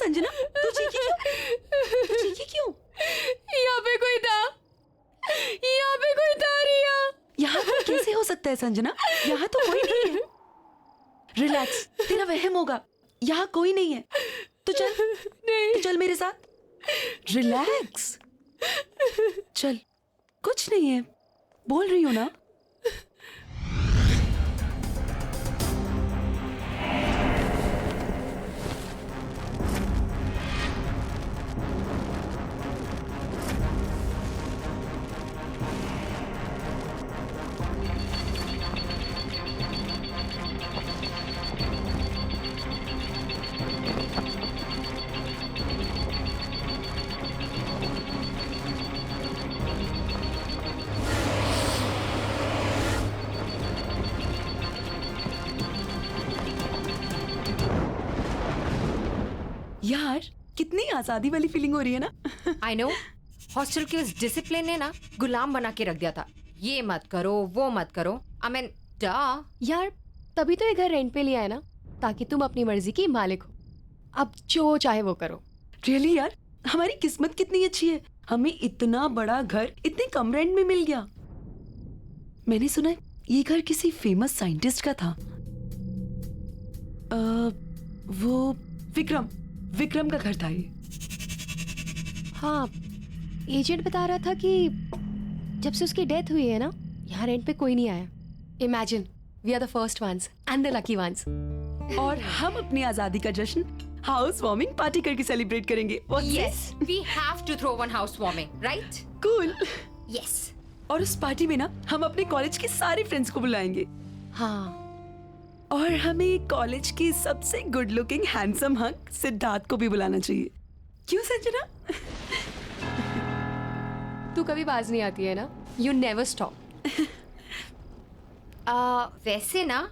संजना, तू चीखी क्यों? तू चीखी क्यों? यहाँ पे कोई था, यहाँ पे कोई था रिया। यहाँ पर कैसे हो सकता है संजना? यहाँ तो कोई नहीं है। रिलैक्स, तेरा वहम होगा। यहाँ कोई नहीं है। तो चल, नहीं। तो चल मेरे साथ। रिलैक्स, चल, कुछ नहीं है, बोल रही हूँ ना। यार, कितनी आजादी वाली फीलिंग हो रही है ना। I know, हॉस्टल के उस डिसिप्लिन ने ना गुलाम बना के रख दिया था। ये मत करो, वो मत करो। I mean, यार, तभी तो ये घर रेंट पे लिया है ना, ताकि तुम अपनी मर्जी की मालिक हो। अब जो चाहे वो करो। रियली यार, हमारी किस्मत कितनी अच्छी है, हमें इतना बड़ा घर इतने कम रेंट में मिल गया। मैंने सुना है ये घर किसी फेमस साइंटिस्ट का था। वो विक्रम का घर था ये। हाँ, एजेंट बता रहा था कि जब से उसकी डेथ हुई है ना, यहाँ रेंट पे कोई नहीं आया। Imagine, we are the first ones and the lucky ones. और हम अपनी आजादी का जश्न हाउस वार्मिंग पार्टी करके सेलिब्रेट करेंगे। yes, we have to throw one house warming, right? Cool. Yes. और उस पार्टी में ना हम अपने कॉलेज के सारे फ्रेंड्स को बुलाएंगे। हाँ, और हमें कॉलेज की सबसे good looking handsome hunk Siddharth को भी बुलाना चाहिए। क्यों संजना? तू कभी बाज नहीं आती है ना, यू नेवर स्टॉप। वैसे ना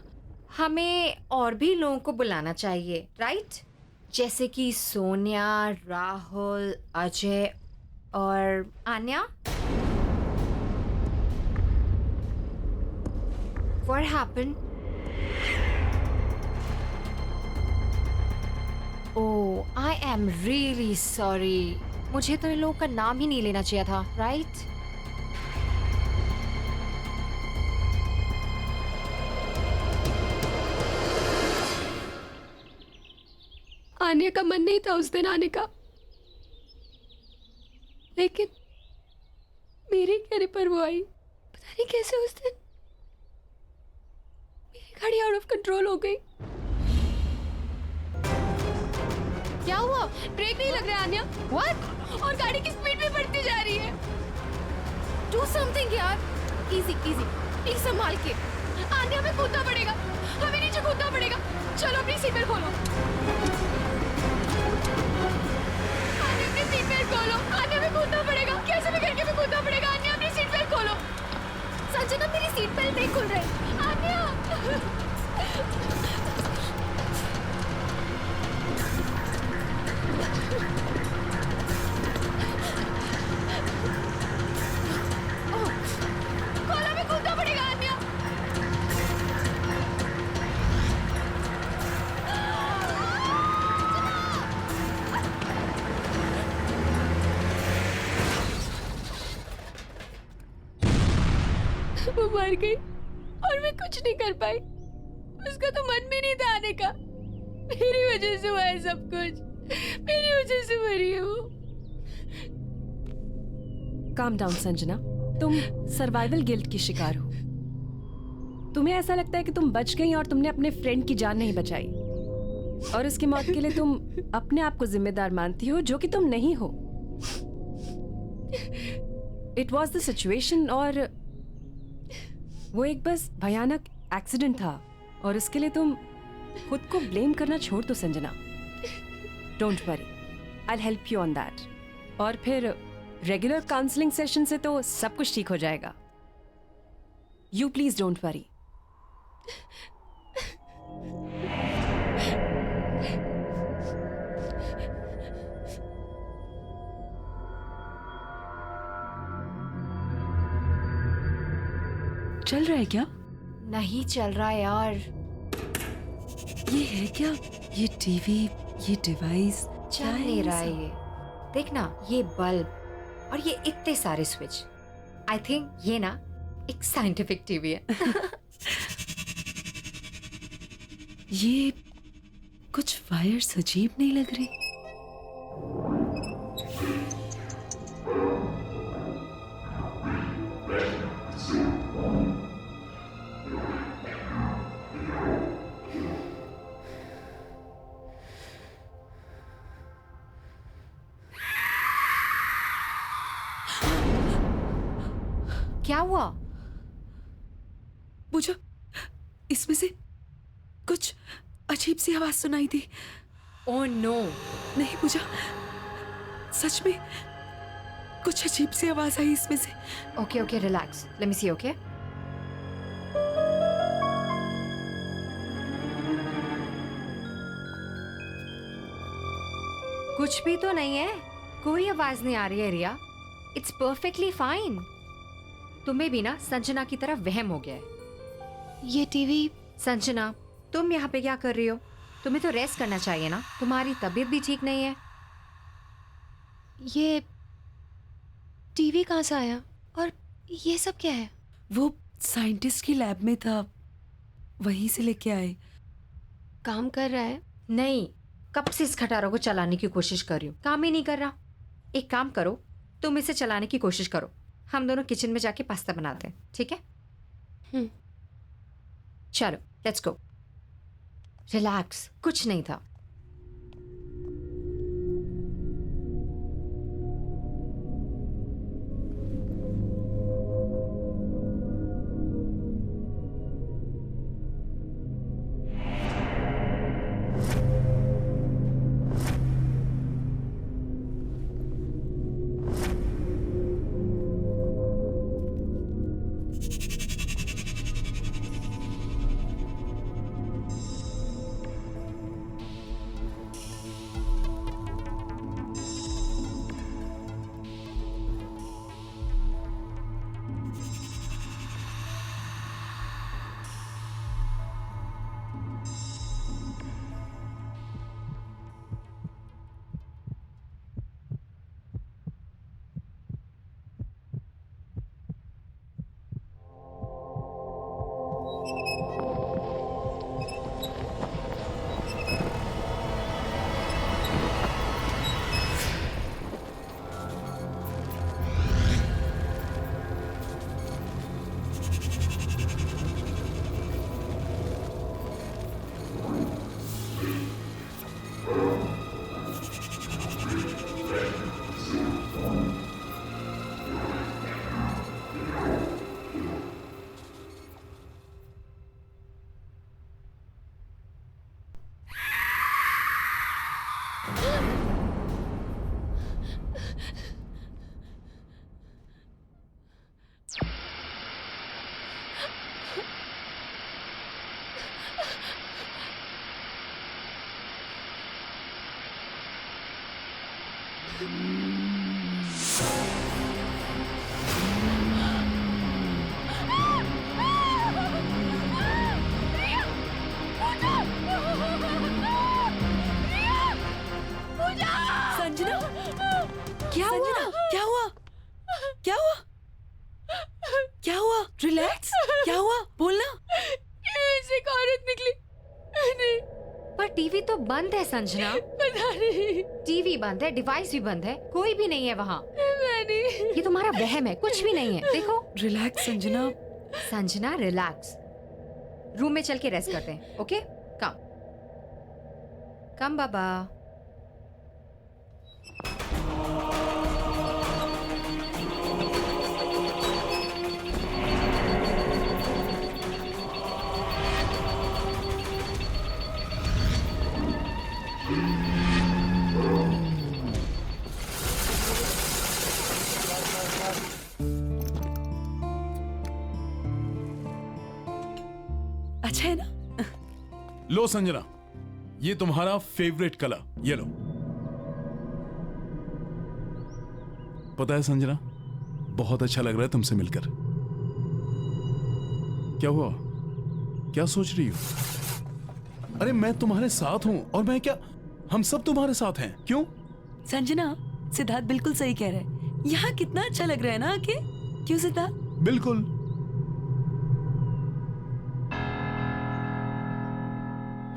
हमें और भी लोगों को बुलाना चाहिए, राइट? जैसे कि सोनिया, राहुल, अजय और Anya. What happened? Oh, I am really sorry. मुझे तो इन लोगों का नाम ही नहीं लेना चाहिए था, राइट? आने का मन नहीं था उस दिन आने का, लेकिन मेरे कहने पर वो आई। पता नहीं कैसे उस दिन मेरी गाड़ी आउट ऑफ कंट्रोल हो गई। क्या हुआ? ब्रेक नहीं लग रहा है आन्या? What? और गाड़ी की स्पीड भी बढ़ती जा रही है। Do something यार। Easy, easy. प्लीज संभाल के। आन्या, हमें कूदना पड़ेगा, हमें नीचे कूदना पड़ेगा। चलो अपनी सीट बेल्ट खोलो। आन्या, अपनी सीट बेल्ट खोलो। आन्या, हमें कूदना पड़ेगा, कैसे भी करके हमें कूदना पड़ेगा। आन्या, अपनी सीट बेल्ट खोलो। संजना, मेरी सीट बेल्ट नहीं खुल रही। आन्या। खोलो, हमें कूदना पड़ेगा आन्या। वो मर गई और मैं कुछ नहीं कर पाई। उसका तो मन भी नहीं था आने का। मेरी वजह से हुआ है सब कुछ, मेरी वजह से मरी है वो। काम डाउन संजना, तुम सर्वाइवल गिल्ट की शिकार हो। तुम्हें ऐसा लगता है कि तुम बच गई और तुमने अपने फ्रेंड की जान नहीं बचाई, और उसकी मौत के लिए तुम अपने आप को जिम्मेदार मानती हो, जो कि तुम नहीं हो। इट वॉज द सिचुएशन, और वो एक बस भयानक एक्सीडेंट था, और उसके लिए तुम खुद को ब्लेम करना छोड़ दो Sanjana. Don't worry, I will help you on that. और फिर रेगुलर काउंसलिंग सेशन से तो सब कुछ ठीक हो जाएगा. You please don't worry. चल रहा है क्या? नहीं चल रहा है यार. ये है क्या? ये टीवी, ये डिवाइस चल नहीं रहा है ये. देख ना, ये बल्ब और ये इतने सारे स्विच. आई थिंक ये ना एक साइंटिफिक टीवी है. ये कुछ वायर्स अजीब नहीं लग रही. क्या हुआ? पूजा, इसमें से कुछ अजीब सी आवाज सुनाई दी. Oh no. नहीं पूजा, सच में कुछ अजीब सी आवाज आई इसमें से. Okay okay, relax. Let me see. Okay. कुछ भी तो नहीं है. कोई आवाज नहीं आ रही है रिया. It's perfectly fine. तुम्हें भी ना संजना की तरह वहम हो गया है. ये टीवी संजना, तुम यहाँ पे क्या कर रही हो? तुम्हें तो रेस्ट करना चाहिए ना. तुम्हारी तबीयत भी ठीक नहीं है. ये टीवी कहाँ से आया और ये सब क्या है? वो साइंटिस्ट की लैब में था, वहीं से लेके आए. काम कर रहा है? नहीं, कब से इस खटारों को चलाने की कोशिश कर रही हूँ, काम ही नहीं कर रहा. एक काम करो, तुम इसे चलाने की कोशिश करो. हम दोनों किचन में जाके पास्ता बनाते हैं, ठीक है? चलो, लेट्स गो. रिलैक्स, कुछ नहीं था. संजना, क्या हुआ? क्या हुआ? क्या हुआ? क्या हुआ? रिलैक्स. क्या हुआ? बोलना. ऐसे एक औरत निकली. नहीं, पर टीवी तो बंद है संजना. पता नहीं. टीवी बंद है, डिवाइस भी बंद है, कोई भी नहीं है वहाँ. मैंने ये तुम्हारा वहम है, कुछ भी नहीं है. देखो relax Sanjana. Sanjana, relax. Room में चल के रेस्ट करते हैं. ओके, कम कम बाबा. लो संजना, ये तुम्हारा फेवरेट कलर, ये लो। पता है संजना, बहुत अच्छा लग रहा है तुमसे मिलकर। क्या हुआ? क्या सोच रही हो? अरे मैं तुम्हारे साथ हूं, और मैं क्या, हम सब तुम्हारे साथ हैं। क्यों? संजना, सिद्धार्थ बिल्कुल सही कह रहा है। यहाँ कितना अच्छा लग रहा है ना आके। क्यों सिद्धार्थ? बिल्कुल।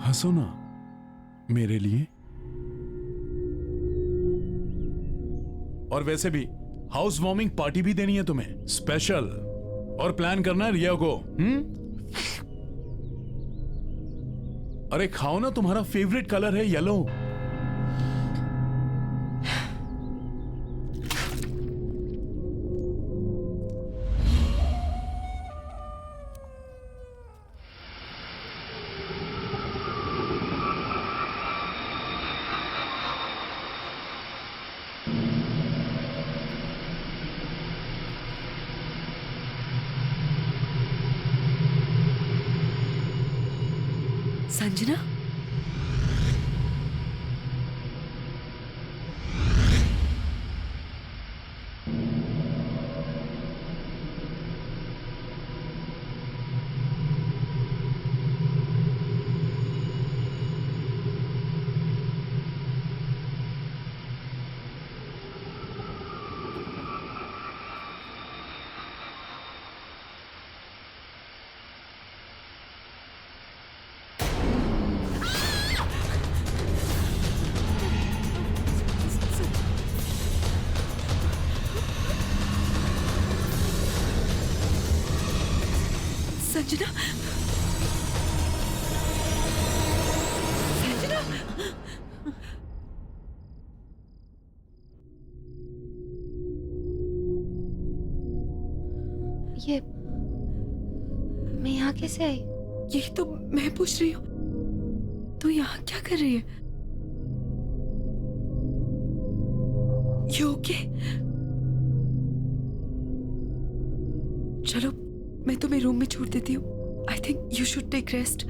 हंसो ना मेरे लिए। और वैसे भी हाउस वार्मिंग पार्टी भी देनी है तुम्हें, स्पेशल। और प्लान करना है रिया को। अरे खाओ ना, तुम्हारा फेवरेट कलर है येलो। संजना, संजना, ये मैं यहाँ कैसे आई? यही तो मैं पूछ रही हूँ। तू यहाँ क्या कर रही है? You okay? चलो, मैं तुम्हें रूम में छोड़ देती हूँ। I think you should take rest.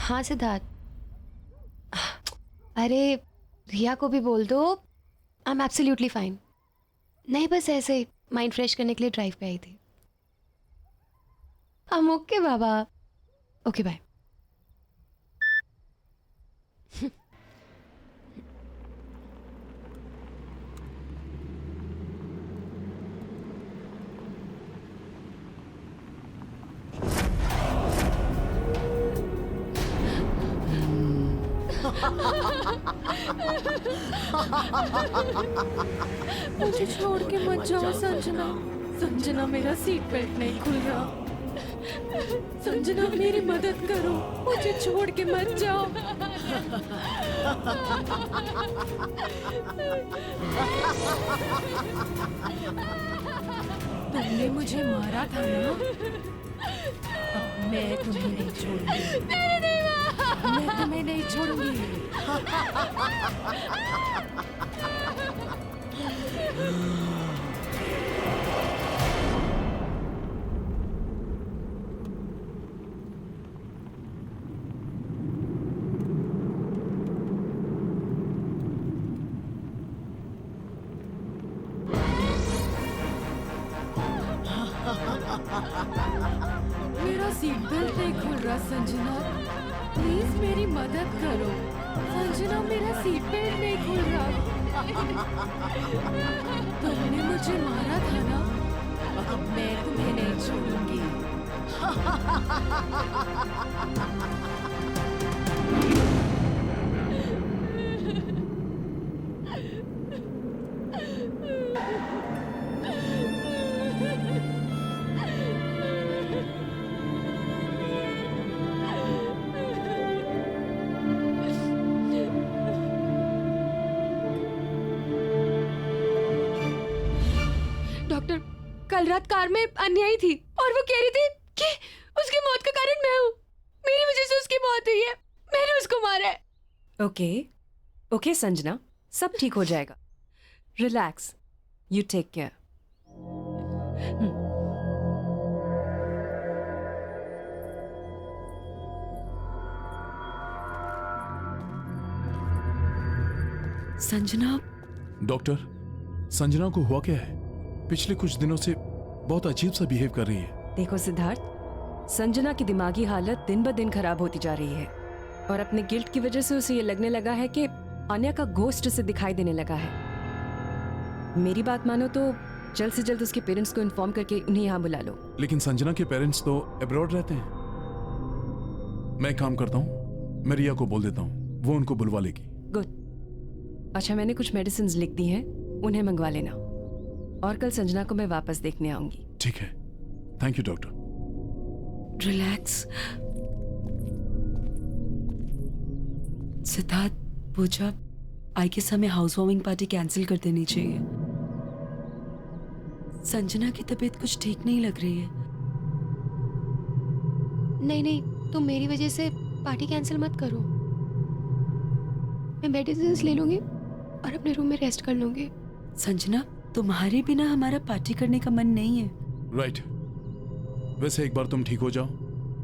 हाँ सिद्धार्थ, अरे रिया को भी बोल दो, आई एम एब्सोल्युटली फाइन। नहीं, बस ऐसे ही माइंड फ्रेश करने के लिए ड्राइव पे आई थी। I'm okay Baba. Okay bye. मुझे छोड़ के मत जाओ संजना। संजना, मेरा सीट बेल्ट नहीं खुल रहा। संजना, मेरी मदद करो, मुझे छोड़ के मत जाओ। तुमने मुझे मारा था ना, अब मैं तुम्हें नहीं छोड़ूंगी। मैं तुम्हें नहीं छोड़ूंगी। मेरा सीट बेल्ट नहीं खुल रहा संजना, प्लीज मेरी मदद करो। संजना, मेरा सीट बेल्ट नहीं खुल रहा। तुमने मुझे मारा था ना, अब मैं तुम्हें नहीं छोड़ूंगी। कल रात कार में अन्यायी थी और वो कह रही थी कि उसकी मौत का कारण मैं हूँ, मेरी वजह से उसकी मौत हुई है, मैंने उसको मारा है। ओके ओके संजना, सब ठीक हो जाएगा। Relax, you take care. Sanjana, doctor, Sanjana को हुआ क्या है? पिछले कुछ दिनों से बहुत अजीब सा बिहेव कर रही है। देखो सिद्धार्थ, संजना की दिमागी हालत दिन ब दिन खराब होती जा रही है और अपने गिल्ट की वजह से उसे ये लगने लगा है कि आन्या का घोस्ट उसे दिखाई देने लगा है। मेरी बात मानो तो जल्द से जल्द उसके पेरेंट्स को इन्फॉर्म करके उन्हें यहाँ बुला लो। लेकिन संजना के पेरेंट्स तो अब्रॉड रहते हैं। मैं एक काम करता हूँ, मैं रिया को बोल देता हूँ, वो उनको बुलवा लेगी। गुड। अच्छा, मैंने कुछ मेडिसिन लिख दी हैं, उन्हें मंगवा लेना और कल संजना को मैं वापस देखने आऊंगी। ठीक है, thank you doctor. Relax. Siddharth, Pooja, I guess हमें हाउस वार्मिंग पार्टी कैंसिल कर देनी चाहिए। संजना की तबीयत कुछ ठीक नहीं लग रही है। नहीं नहीं, तुम मेरी वजह से पार्टी कैंसिल मत करो। मैं मेडिसिन ले लूंगी और अपने रूम में रेस्ट कर लूंगी। संजना, तुम्हारे बिना हमारा पार्टी करने का मन नहीं है। राइट। वैसे एक बार तुम ठीक हो जाओ,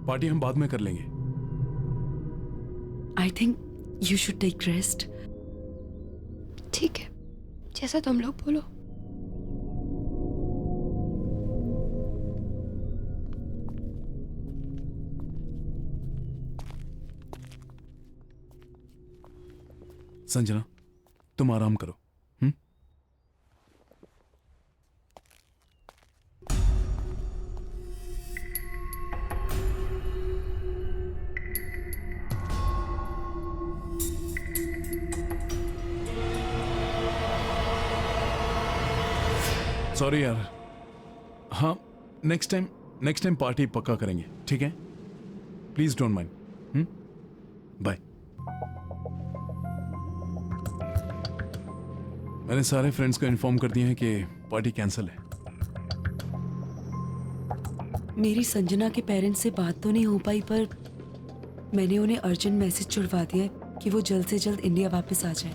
पार्टी हम बाद में कर लेंगे। I think you should take rest. ठीक है, जैसा तुम लोग बोलो। संजना, तुम आराम करो। सॉरी यार। हाँ, नेक्स्ट टाइम पार्टी पक्का करेंगे, ठीक है? Please don't mind. बाय। मैंने सारे फ्रेंड्स को इन्फॉर्म कर दिया है कि पार्टी कैंसिल है। मेरी संजना के पेरेंट्स से बात तो नहीं हो पाई, पर मैंने उन्हें अर्जेंट मैसेज छुड़वा दिया है कि वो जल्द से जल्द इंडिया वापस आ जाए।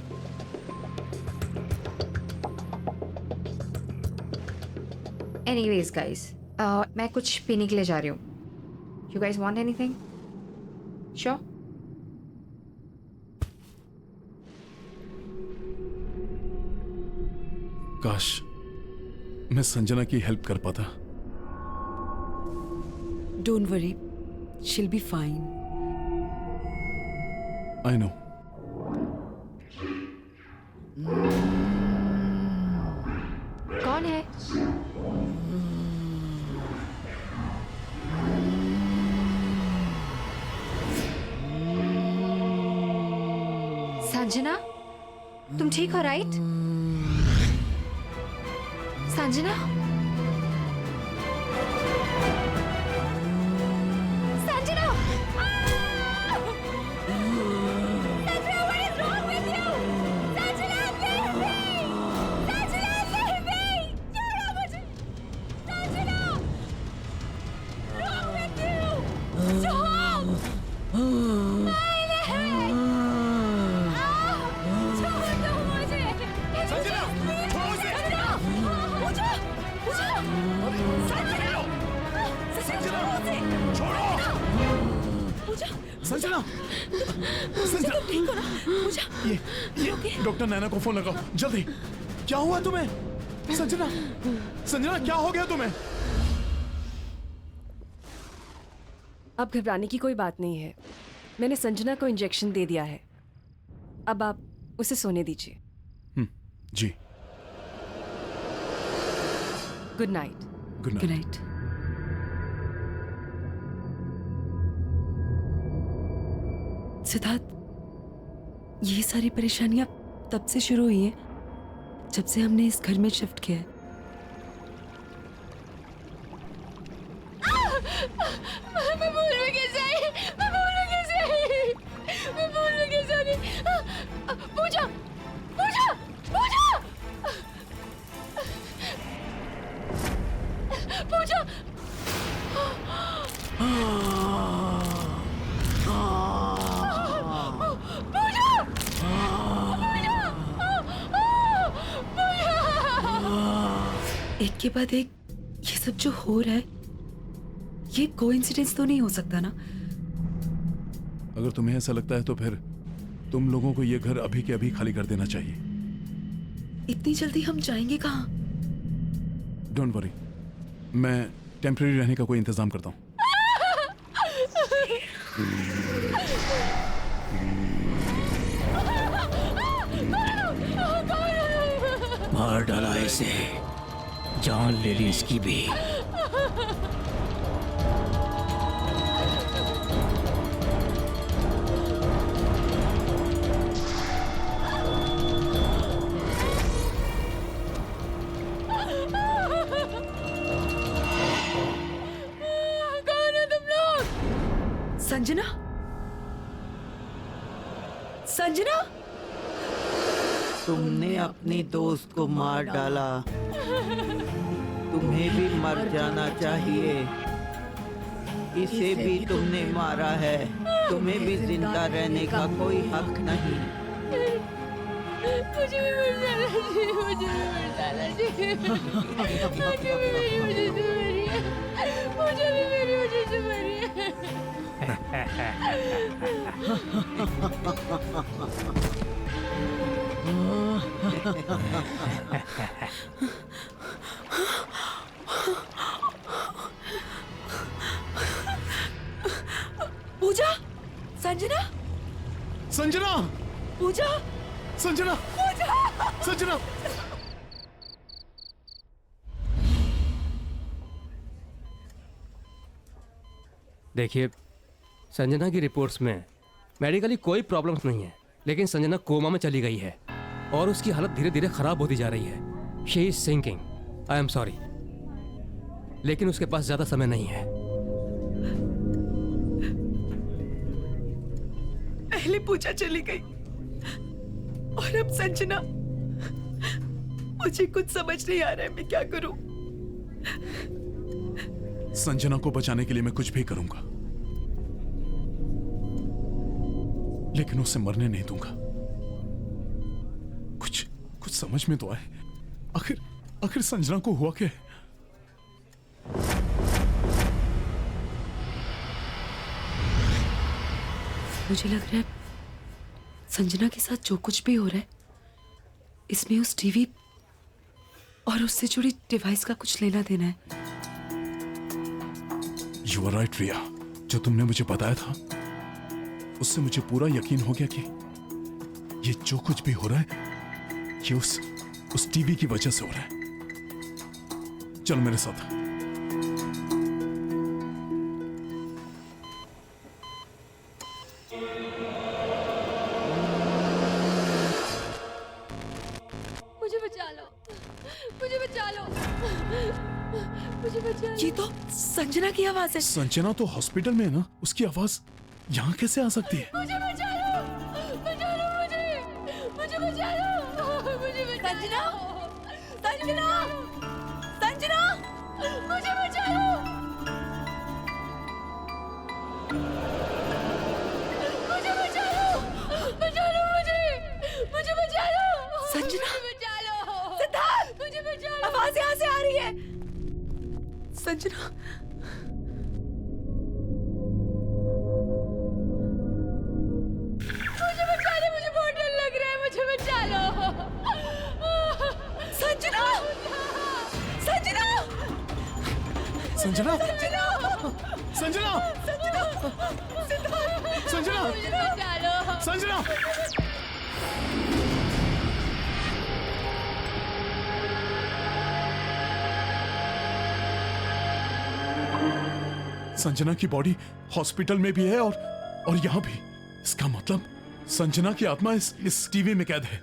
एनीवेज गाइस, मैं कुछ पीने के लिए जा रही हूँ। You guys want anything? Sure? काश मैं संजना की हेल्प कर पाता। Don't worry, she'll be fine. I know. कौन है? संजना, तुम ठीक हो right? Sanjana? Sanjana! Sanjana, what is wrong with you? Sanjana, leave me! Sanjana, leave me! छोड़ो मुझे! Sanjana! Wrong with you? Stop! Sanjana, Sanjana, ठीक हो ना? पूजा, ये डॉक्टर नैना को फोन लगाओ जल्दी। क्या हुआ तुम्हें? संजना, संजना, क्या हो गया तुम्हें? अब घबराने की कोई बात नहीं है। मैंने संजना को इंजेक्शन दे दिया है, अब आप उसे सोने दीजिए। जी। Good night. Good good night. Night. Siddharth, ये सारी परेशानियां तब से शुरू हुई हैं जब से हमने इस घर में शिफ्ट किया है। मैं भूल में कैसे आई? मैं भूल में कैसे आई? मैं भूल में कैसे आई? पूजा, पूजा, पूजा! एक के बाद एक ये सब जो हो रहा है, ये कोइंसिडेंस तो नहीं हो सकता ना? अगर तुम्हें ऐसा लगता है तो फिर तुम लोगों को ये घर अभी के अभी खाली कर देना चाहिए। इतनी जल्दी हम जाएंगे कहाँ? डोंट वरी, मैं टेम्परेरी रहने का कोई इंतजाम करता हूँ। मार डाला इसे, जान ले ली इसकी भी। संजना, संजना, तुमने अपनी दोस्त को मार डाला, तुम्हें भी मर जाना चाहिए। इसे भी तुमने मारा है, तुम्हें भी जिंदा रहने का कोई हक नहीं। मुझे भी मर जाना चाहिए, मुझे भी मर जाना चाहिए, मुझे भी मेरी वजह से मरी है, मुझे भी मेरी वजह से मरी है। पूजा, संजना, संजना, पूजा, संजना, संजना। देखिए, संजना की रिपोर्ट्स में मेडिकली कोई प्रॉब्लम्स नहीं है, लेकिन संजना कोमा में चली गई है और उसकी हालत धीरे धीरे खराब होती जा रही है। She is sinking. I am sorry, लेकिन उसके पास ज्यादा समय नहीं है। पहले पूजा चली गई और अब संजना। मुझे कुछ समझ नहीं आ रहा है, मैं क्या करूं? संजना को बचाने के लिए मैं कुछ भी करूंगा, लेकिन उसे मरने नहीं दूंगा। कुछ समझ में तो आए, आखिर संजना को हुआ क्या है? मुझे लग रहा है संजना के साथ जो कुछ भी हो रहा है, इसमें उस टीवी और उससे जुड़ी डिवाइस का कुछ लेना देना है। यू आर राइट रिया, जो तुमने मुझे बताया था उससे मुझे पूरा यकीन हो गया कि ये जो कुछ भी हो रहा है ये उस टीवी की वजह से हो रहा है। चल मेरे साथ। मुझे बचा लो, मुझे बचा लो, मुझे बचा लो। ये तो संजना की आवाज है। संजना तो हॉस्पिटल में है ना, उसकी आवाज यहाँ कैसे आ सकती है? मुझे बचा लो, बचा लो मुझे बचा लो, मुझे बचा संजना, लो। संजना, संजना, मुझे बचा लो, मुझे बचा लो, बचा लो मुझे बचा लो, संजना, मुझे बचा लो, सिद्धार्थ, मुझे बचा लो। आवाज यहाँ से आ रही है। संजना, मुझे बचा लो, मुझे बहुत डर लग रहा है, मुझे बचा लो। संजना, संजना, संजना, संजना, संजना, संजना, मुझे बचा लो। संजना। संजना की बॉडी हॉस्पिटल में भी है और यहाँ भी। इसका मतलब संजना की आत्मा इस टीवी में कैद है,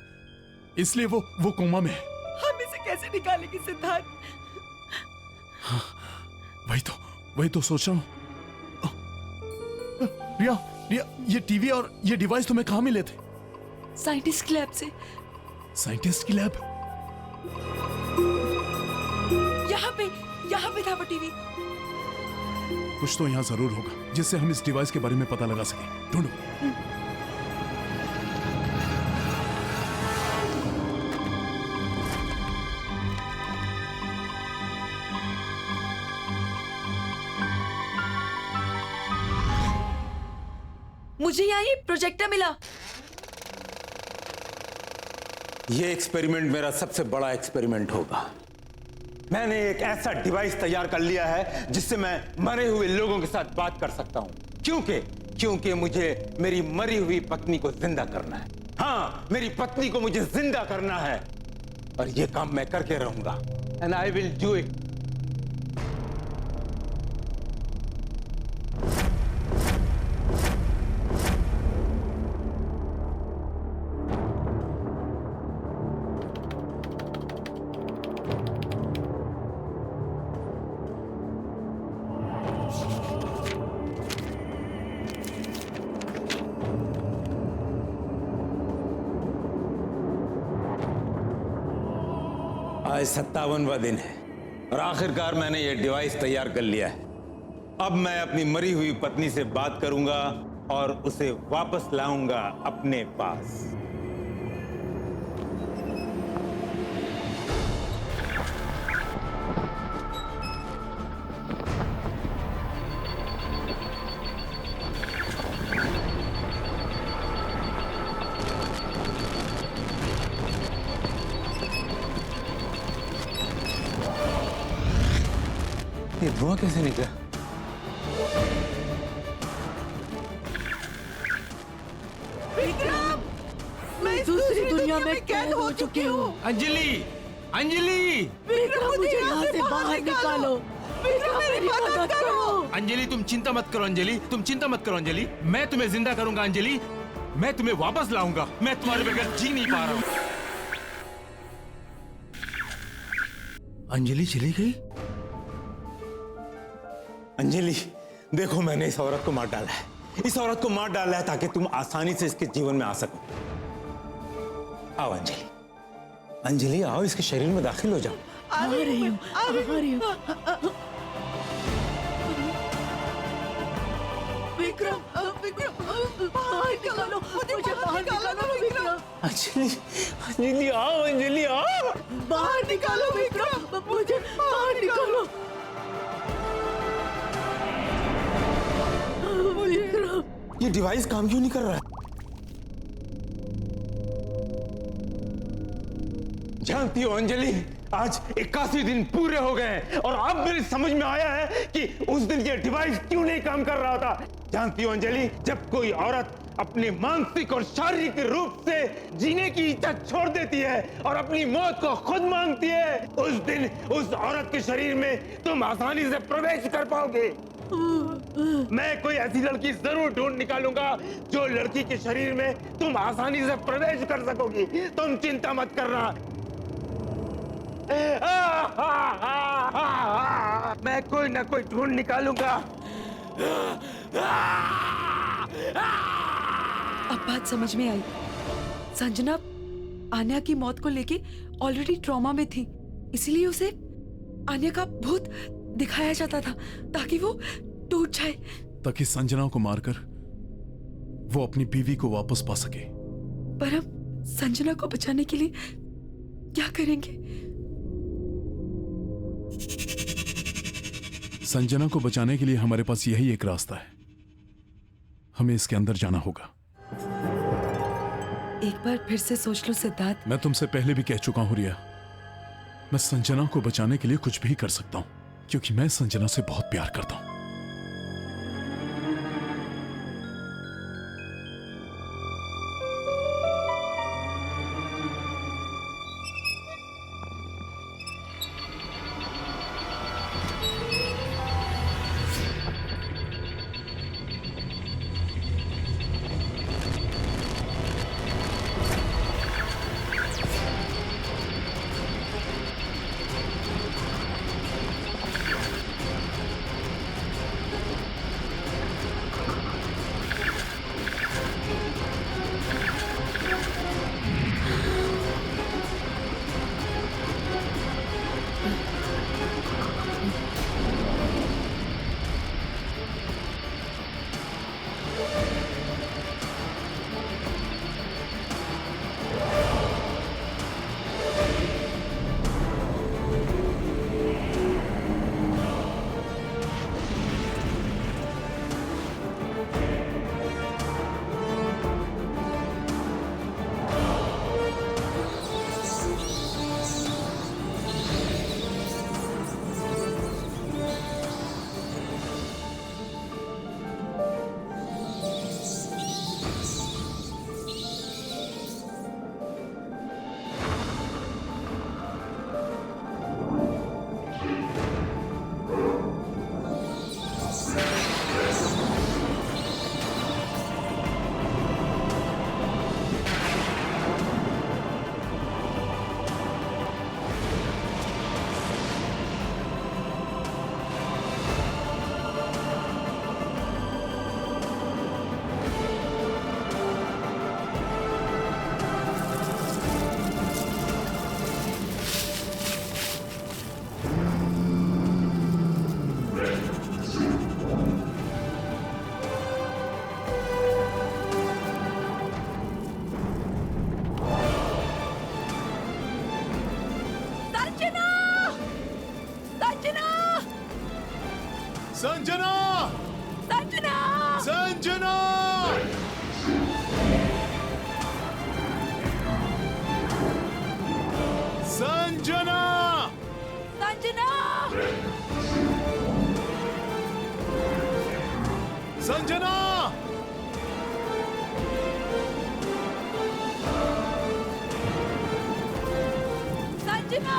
इसलिए वो कोमा में है। हम इसे कैसे निकालेंगे सिद्धार्थ? वही तो सोच रहा हूँ। रिया, ये टीवी और ये डिवाइस तुम्हें कहाँ मिले थे? साइंटिस्ट की लैब से। साइंटिस्ट की लैब? यहाँ पे था वो टीवी। कुछ तो यहाँ जरूर होगा जिससे हम इस डिवाइस के बारे में पता लगा सके। ढूंढो। मुझे यहाँ ये प्रोजेक्टर मिला। ये एक्सपेरिमेंट मेरा सबसे बड़ा एक्सपेरिमेंट होगा। मैंने एक ऐसा डिवाइस तैयार कर लिया है जिससे मैं मरे हुए लोगों के साथ बात कर सकता हूं। क्योंकि मुझे मेरी मरी हुई पत्नी को जिंदा करना है। हाँ, मेरी पत्नी को मुझे जिंदा करना है और ये काम मैं करके रहूंगा। And I will do it. आज 57वां दिन है और आखिरकार मैंने ये डिवाइस तैयार कर लिया है। अब मैं अपनी मरी हुई पत्नी से बात करूंगा और उसे वापस लाऊंगा अपने पास। ये धुआं कैसे निकला? विक्रम, मैं दूसरी दुनिया में कैद हो चुकी हूँ। अंजलि, अंजलि, विक्रम, मुझे यहाँ से बाहर निकालो। विक्रम, मेरी मदद करो। अंजलि, तुम चिंता मत करो। अंजलि, तुम चिंता मत करो। अंजलि, मैं तुम्हें जिंदा करूंगा। अंजलि, मैं तुम्हें वापस लाऊंगा। मैं तुम्हारे बगैर जी नहीं पा रहा हूँ। अंजलि चली गई। अंजलि, देखो, मैंने इस औरत को मार डाला है। इस औरत को मार डाला है ताकि तुम आसानी से इसके जीवन में आ सको। आओ अंजलि, अंजलि आओ, इसके शरीर में दाखिल हो जाओ। आ रही हूँ। विक्रम, बाहर निकालो, मुझे बाहर निकालो विक्रम। अंजलि, अंजलि आओ, अंजलि आओ, बाहर निकालो विक्रम, मुझे बाहर निकालो। ये डिवाइस काम क्यों नहीं कर रहा है? जानती हो अंजलि, आज 81 दिन पूरे हो गए हैं और अब मेरी समझ में आया है कि उस दिन ये डिवाइस क्यों नहीं काम कर रहा था। जानती हो अंजलि, जब कोई औरत अपने मानसिक और शारीरिक रूप से जीने की इच्छा छोड़ देती है और अपनी मौत को खुद मांगती है, उस दिन उस औरत के शरीर में तुम आसानी से प्रवेश कर पाओगे। मैं कोई ऐसी लड़की जरूर ढूंढ निकालूंगा जो लड़की के शरीर में तुम आसानी से प्रवेश कर सकोगी। तुम चिंता मत करना। मैं कोई ना कोई ढूंढ निकालूंगा। अब बात समझ में आई। संजना आन्या की मौत को लेके ऑलरेडी ट्रॉमा में थी, इसीलिए उसे आन्या का भूत दिखाया जाता था ताकि वो टूट जाए, ताकि संजना को मारकर वो अपनी बीवी को वापस पा सके। पर हम संजना को बचाने के लिए क्या करेंगे? संजना को बचाने के लिए हमारे पास यही एक रास्ता है। हमें इसके अंदर जाना होगा। एक बार फिर से सोच लो सिद्धार्थ। मैं तुमसे पहले भी कह चुका हूं रिया, मैं संजना को बचाने के लिए कुछ भी कर सकता हूं, क्योंकि मैं संजना से बहुत प्यार करता हूं। संजना! संजना! संजना! संजना!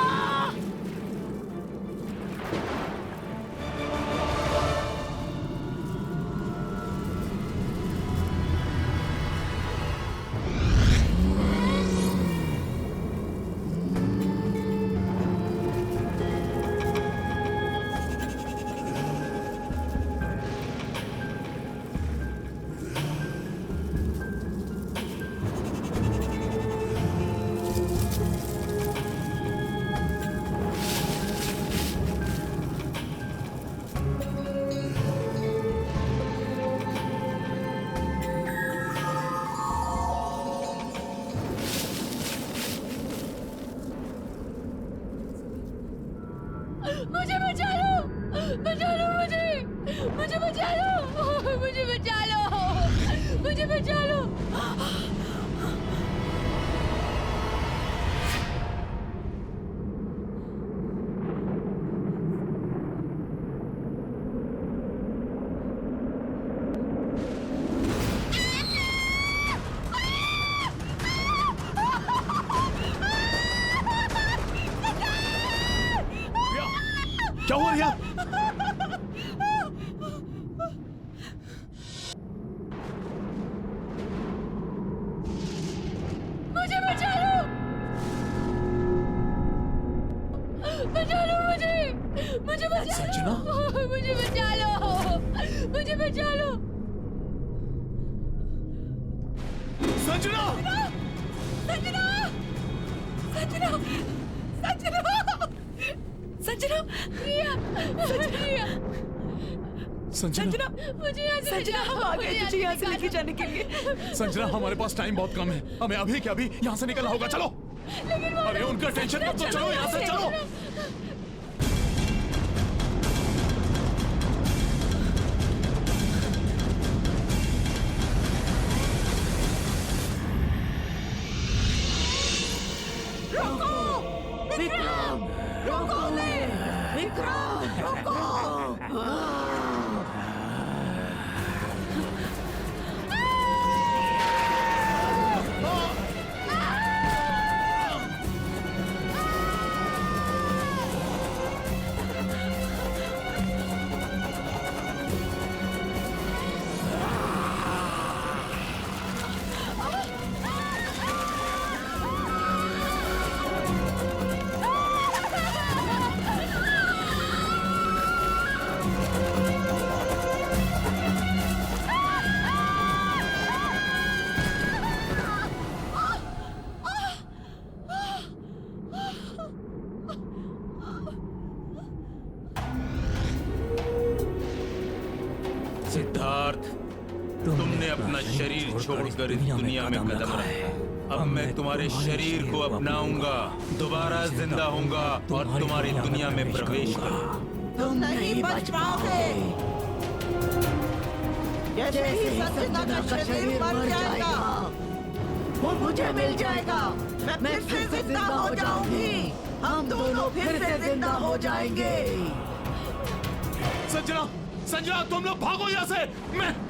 मुझे बचा लो! बचा लो मुझे! मुझे बचा लो! मुझे बचा लो! मुझे बचा लो! क्या हुआ रिया? मुझे बचा लो! बचा लो मुझे! मुझे बचा संजना? लो! मुझे बचा लो! मुझे बचा लो! संजना! संजना! संजना! संजना! संजना! रिया! रिया! संजना! मुझे यहाँ से संजना, हम आ गए तुझे यहाँ से लेके जाने के लिए। संजना, हमारे पास टाइम बहुत कम है, हमें अभी के अभी यहाँ से निकलना होगा। चलो! अरे उनका टेंशन मत लो, चलो यहाँ से चलो। सिद्धार्थ, तुमने अपना शरीर छोड़कर इस दुनिया में कदम रखा। अब मैं तुम्हारे शरीर को अपनाऊंगा, दोबारा जिंदा होऊंगा और तुम्हारी दुनिया में प्रवेश करूंगा। तुम नहीं बच पाओगे। जैसे ही संजना का शरीर मर जाएगा, वो मुझे मिल जाएगा। मैं फिर से जिंदा हो जाऊंगी। हम दोनों फिर से जिंदा हो जाएंगे। संजना! संजना, तुम लोग भागो यहाँ से!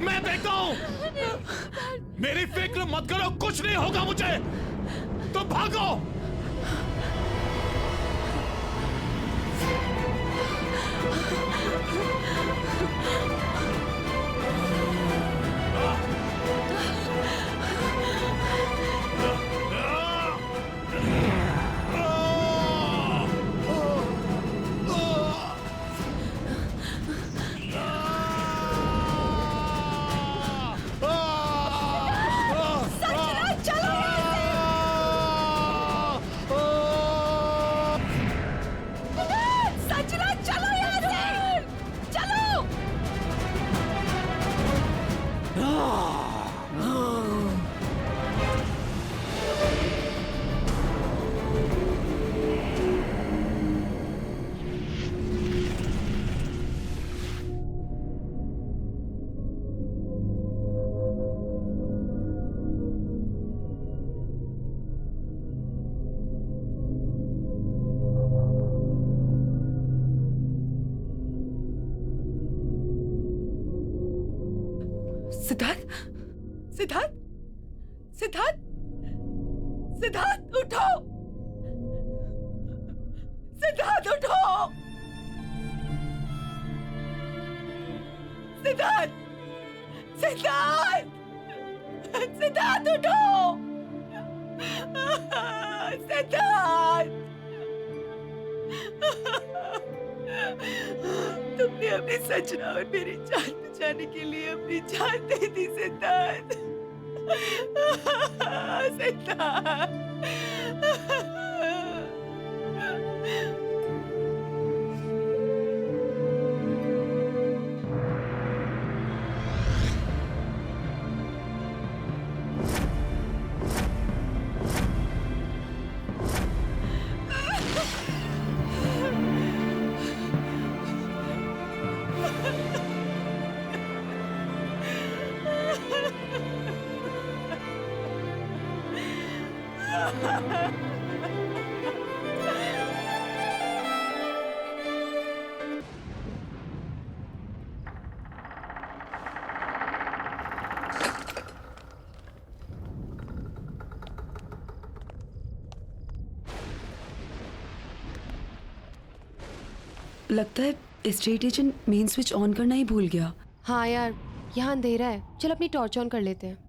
मैं देखता हूँ। मेरी फिक्र मत करो, कुछ नहीं होगा मुझे। तुम भागो। सिद्धार्थ सिद्धार्थ सिद्धार्थ सिद्धार्थ उठो सिद्धार्थ उठो सिद्धार्थ सिद्धार्थ सिद्धार्थ उठो सिद्धार्थ तुमने अपनी सजना और मेरी जान बचाने के लिए अपनी जान दे दी सिद्धार्थ सिद्धार्थ लगता है state agent main switch on करना ही भूल गया। हाँ यार, यहाँ अंधेरा है, चल अपनी टॉर्च ऑन कर लेते हैं।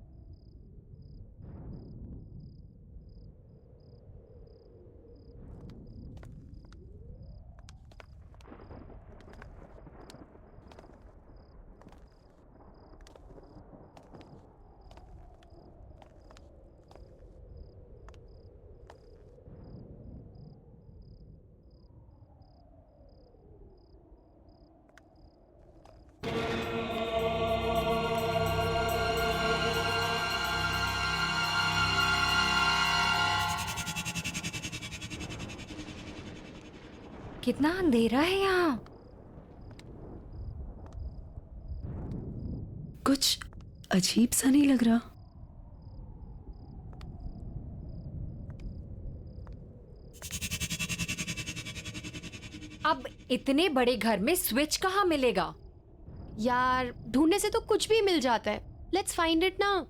कितना अंधेरा है यहाँ। कुछ अजीब सा नहीं लग रहा। अब इतने बड़े घर में स्विच कहाँ मिलेगा? यार ढूंढने से तो कुछ भी मिल जाता है। लेट्स फाइंड इट ना।